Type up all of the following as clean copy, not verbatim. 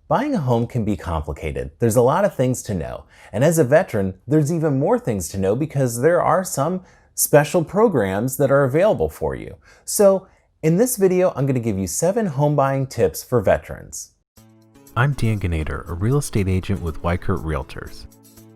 Buying a home can be complicated. There's a lot of things to know. And as a veteran, there's even more things to know because there are some special programs that are available for you. So in this video, I'm going to give you 7 home buying tips for veterans. I'm Ginader, a real estate agent with Weichert Realtors.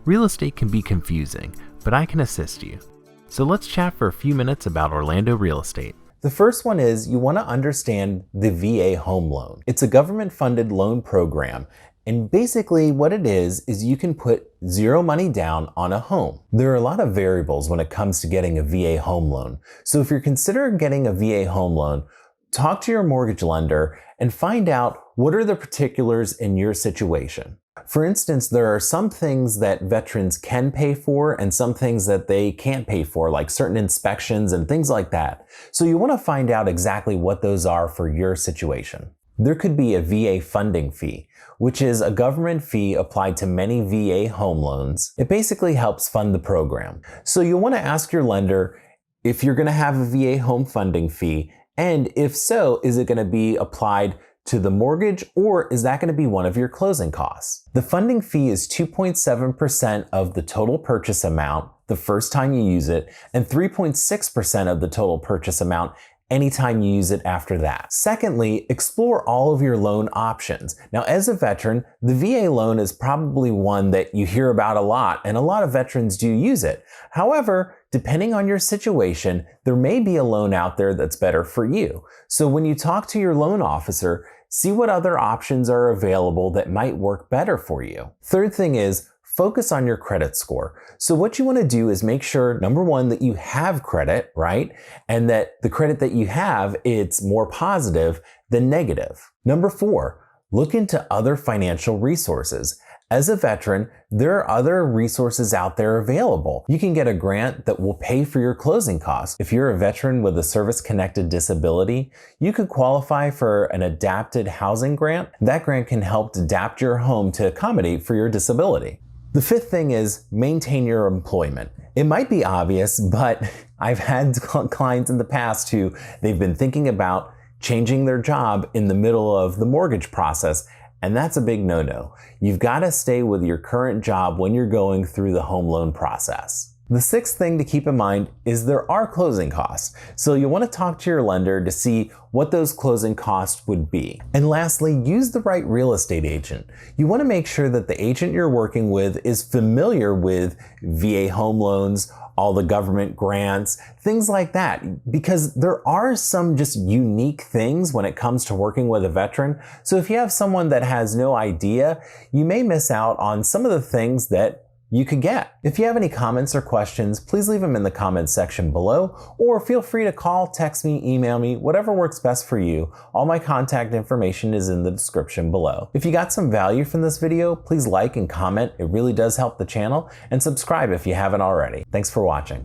Real estate can be confusing, but I can assist you. So let's chat for a few minutes about Orlando real estate. The first one is you want to understand the VA home loan. It's a government-funded loan program, and basically what it is you can put zero money down on a home. There are a lot of variables when it comes to getting a VA home loan. So if you're considering getting a VA home loan, talk to your mortgage lender and find out what are the particulars in your situation. For instance, there are some things that veterans can pay for and some things that they can't pay for, like certain inspections and things like that. So you want to find out exactly what those are for your situation. There could be a VA funding fee, which is a government fee applied to many VA home loans. It basically helps fund the program. So you want to ask your lender if you're going to have a VA home funding fee, and if so, is it going to be applied to the mortgage, or is that going to be one of your closing costs? The funding fee is 2.7% of the total purchase amount the first time you use it, and 3.6% of the total purchase amount anytime you use it after that. Secondly, explore all of your loan options. Now, as a veteran, the VA loan is probably one that you hear about a lot, and a lot of veterans do use it. However, depending on your situation, there may be a loan out there that's better for you. So when you talk to your loan officer, see what other options are available that might work better for you. Third thing is, focus on your credit score. So what you want to do is make sure, number one, that you have credit, right? And that the credit that you have, it's more positive than negative. Number 4, look into other financial resources. As a veteran, there are other resources out there available. You can get a grant that will pay for your closing costs. If you're a veteran with a service-connected disability, you could qualify for an adapted housing grant. That grant can help adapt your home to accommodate for your disability. The 5th thing is maintain your employment. It might be obvious, but I've had clients in the past who they've been thinking about changing their job in the middle of the mortgage process, and that's a big no-no. You've got to stay with your current job when you're going through the home loan process. The 6th thing to keep in mind is there are closing costs. So you want to talk to your lender to see what those closing costs would be. And lastly, use the right real estate agent. You want to make sure that the agent you're working with is familiar with VA home loans, all the government grants, things like that, because there are some just unique things when it comes to working with a veteran. So if you have someone that has no idea, you may miss out on some of the things that you could get. If you have any comments or questions, please leave them in the comments section below, or feel free to call, text me, email me, whatever works best for you. All my contact information is in the description below. If you got some value from this video, please like and comment. It really does help the channel, and subscribe if you haven't already. Thanks for watching.